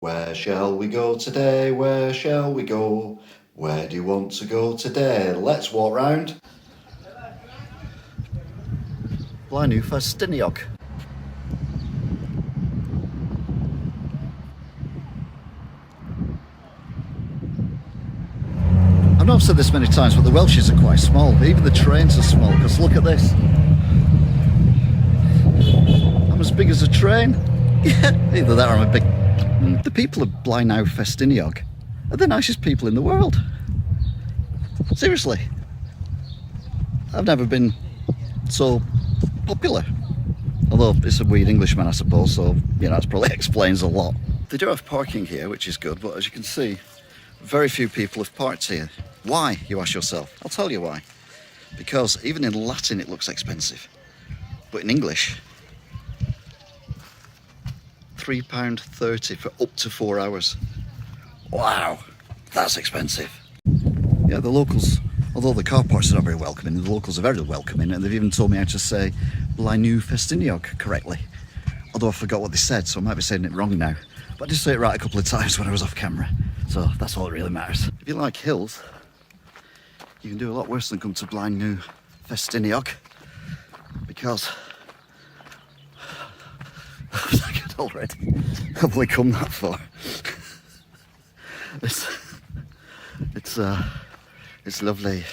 Where shall we go today? Where shall we go? Where do you want to go today? Let's walk round Blaenau Ffestiniog. I know I've said this many times, but the Welshes are quite small. Even the trains are small, because look at this. I'm as big as a train. Yeah, either that or I'm a big... The people of Blaenau Ffestiniog are the nicest people in the world. Seriously. I've never been so popular. Although it's a weird Englishman, I suppose, so, you know, that probably explains a lot. They do have parking here, which is good, but as you can see, very few people have parked here. Why, you ask yourself? I'll tell you why. Because even in Latin it looks expensive. But in English, £3.30 for up to 4 hours. Wow, that's expensive. Yeah, the locals, although the car parks are not very welcoming, the locals are very welcoming, and they've even told me how to say Blaenau Ffestiniog correctly. Although I forgot what they said, so I might be saying it wrong now. But I did say it right a couple of times when I was off camera, so that's all that really matters. If you like hills, you can do a lot worse than come to Blaenau Ffestiniog, because I could already probably come that far. It's lovely.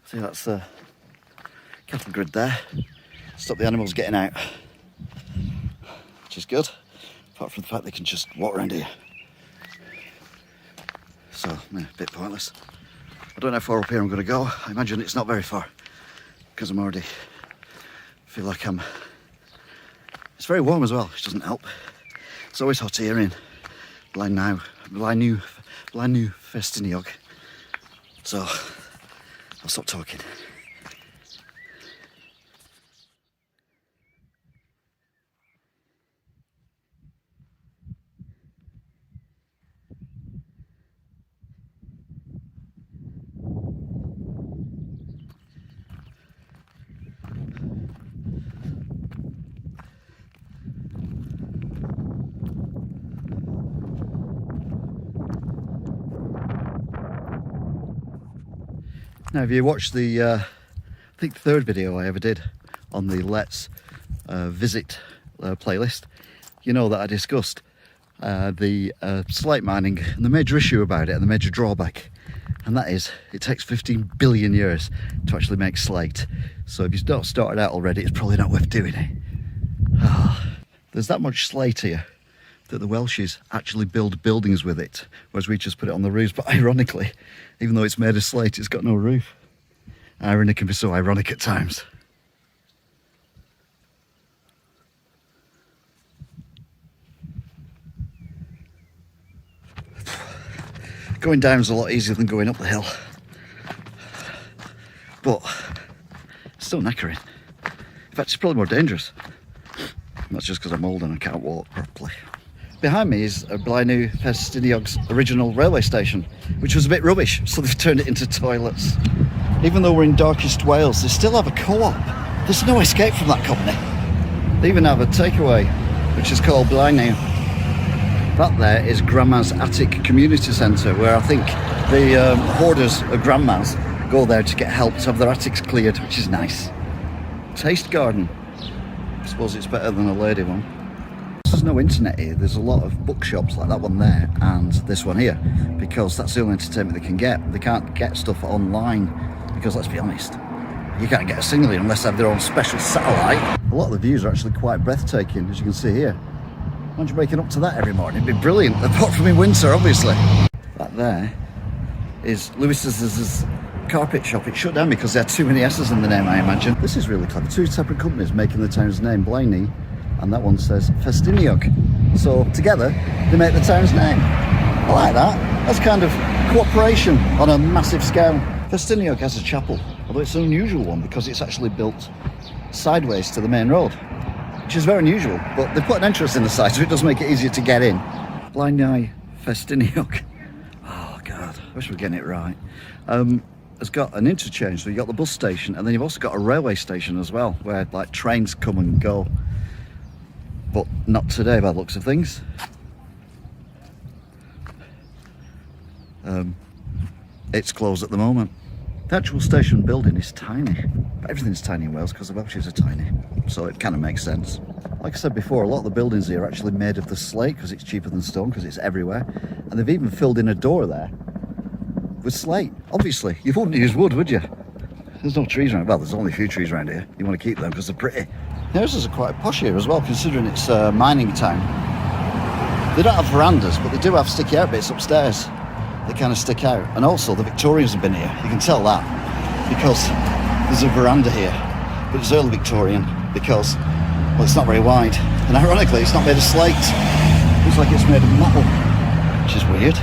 See, that's the cattle grid there. Stop the animals getting out, which is good, apart from the fact they can just walk around here. So, yeah, a bit pointless. I don't know how far up here I'm going to go. I imagine it's not very far, because I'm already feel like I'm... It's very warm as well, which doesn't help. It's always hot here in Blaenau Ffestiniog. So, I'll stop talking. Now, if you watched the, I think the third video I ever did on the Let's Visit playlist, you know that I discussed the slate mining and the major issue about it and the major drawback, and that is it takes 15 billion years to actually make slate. So if you've not started out already, it's probably not worth doing it. Oh, there's that much slate here that the Welshes actually build buildings with it, whereas we just put it on the roofs. But ironically, even though it's made of slate, it's got no roof. Irony can be so ironic at times. Going down is a lot easier than going up the hill, but it's still knackering. In fact, it's probably more dangerous. That's just because I'm old and I can't walk properly. Behind me is Blaenau Ffestiniog's original railway station, which was a bit rubbish, so they've turned it into toilets. Even though we're in darkest Wales, they still have a co-op. There's no escape from that company. They even have a takeaway, which is called Blaenau. That there is Grandma's Attic Community Centre, where I think the hoarders of Grandma's go there to get help to have their attics cleared, which is nice. Taste garden. I suppose it's better than a lady one. There's no internet here. There's a lot of bookshops like that one there and this one here, because that's the only entertainment they can get. They can't get stuff online because, let's be honest, you can't get a signal here unless they have their own special satellite. A lot of the views are actually quite breathtaking, as you can see here. Imagine waking up to that every morning. It'd be brilliant, apart from in winter, obviously. That there is Lewis's carpet shop. It shut down because they had too many S's in the name, I imagine. This is really clever. Two separate companies making the town's name, Blaenau, and that one says Ffestiniog. So together, they make the town's name. I like that. That's kind of cooperation on a massive scale. Ffestiniog has a chapel, although it's an unusual one because it's actually built sideways to the main road, which is very unusual, but they've put an entrance in the side so it does make it easier to get in. Blaenau Ffestiniog. Oh God, I wish we were getting it right. has got an interchange, so you've got the bus station, and then you've also got a railway station as well, where like trains come and go. But not today by the looks of things. It's closed at the moment. The actual station building is tiny. But everything's tiny in Wales because the Welshes are tiny. So it kind of makes sense. Like I said before, a lot of the buildings here are actually made of the slate because it's cheaper than stone, because it's everywhere. And they've even filled in a door there with slate. Obviously, you wouldn't use wood, would you? There's no trees around. Well, there's only a few trees around here. You want to keep them because they're pretty. Houses are quite posh here as well, considering it's a mining town. They don't have verandas, but they do have sticky out bits upstairs. They kind of stick out. And also, the Victorians have been here. You can tell that because there's a veranda here. But it's early Victorian because, well, it's not very wide. And ironically, it's not made of slate. It looks like it's made of metal, which is weird.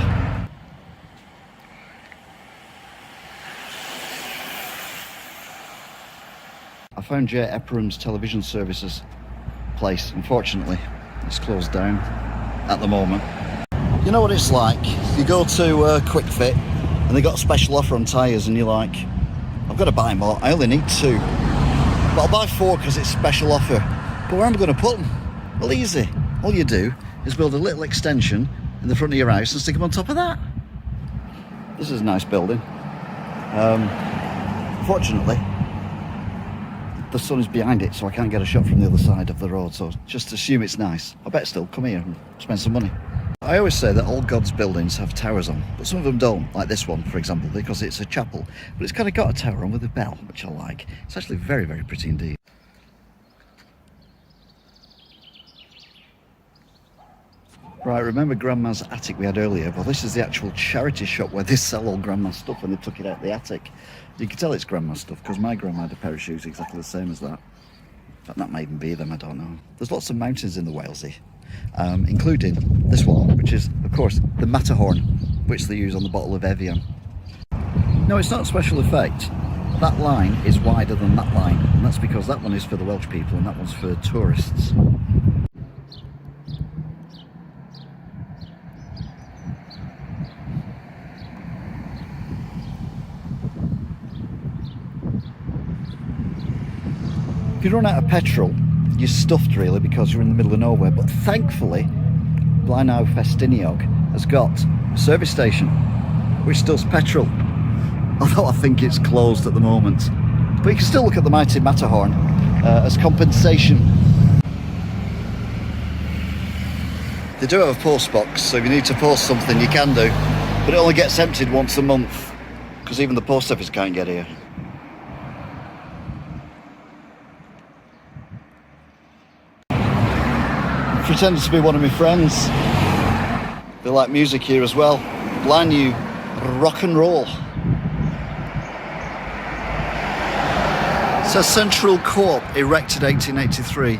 I found Jay Epperham's television services place. Unfortunately, it's closed down at the moment. You know what it's like? You go to Quick Fit and they got a special offer on tyres and you're like, I've got to buy more. I only need 2. But I'll buy 4 because it's special offer. But where am I going to put them? Well, easy. All you do is build a little extension in the front of your house and stick them on top of that. This is a nice building. Fortunately, the sun is behind it, so I can't get a shot from the other side of the road, so just assume it's nice. I bet still come here and spend some money. I always say that all God's buildings have towers on, but some of them don't, like this one, for example, because it's a chapel. But it's kind of got a tower on with a bell, which I like. It's actually very, very pretty indeed. Right, remember Grandma's attic we had earlier? Well, this is the actual charity shop where they sell all Grandma's stuff when they took it out of the attic. You can tell it's Grandma's stuff because my grandma had a pair of shoes exactly the same as that. In fact, that might even be them, I don't know. There's lots of mountains in the Walesy, including this one, which is, of course, the Matterhorn, which they use on the bottle of Evian. No, it's not a special effect. That line is wider than that line, and that's because that one is for the Welsh people and that one's for tourists. If you run out of petrol, you're stuffed really because you're in the middle of nowhere. But thankfully, Blaenau Ffestiniog has got a service station which does petrol. Although I think it's closed at the moment. But you can still look at the mighty Matterhorn as compensation. They do have a post box, so if you need to post something you can do. But it only gets emptied once a month because even the post office can't get here. Pretended to be one of my friends. They like music here as well. Blaenau rock and roll. It says Central Court, erected 1883.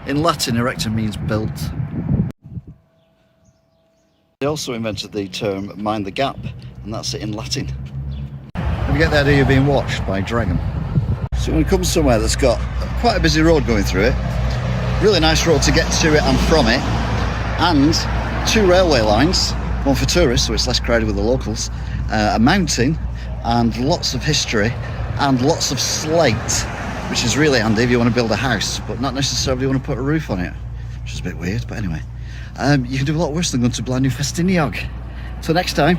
In Latin, erected means built. They also invented the term mind the gap, and that's it in Latin. Have you get the idea of being watched by a dragon? So when it comes somewhere that's got quite a busy road going through it, really nice road to get to it and from it, and 2 railway lines, one for tourists so it's less crowded with the locals, a mountain and lots of history and lots of slate, which is really handy if you want to build a house but not necessarily want to put a roof on it, which is a bit weird, but anyway. You can do a lot worse than going to Blaenau Ffestiniog. Till next time,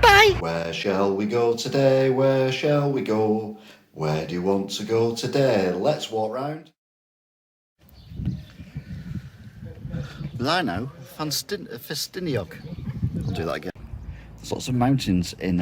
bye! Where shall we go today? Where shall we go? Where do you want to go today? Let's walk round. Blaenau Ffestiniog. I'll do that again. There's lots of mountains in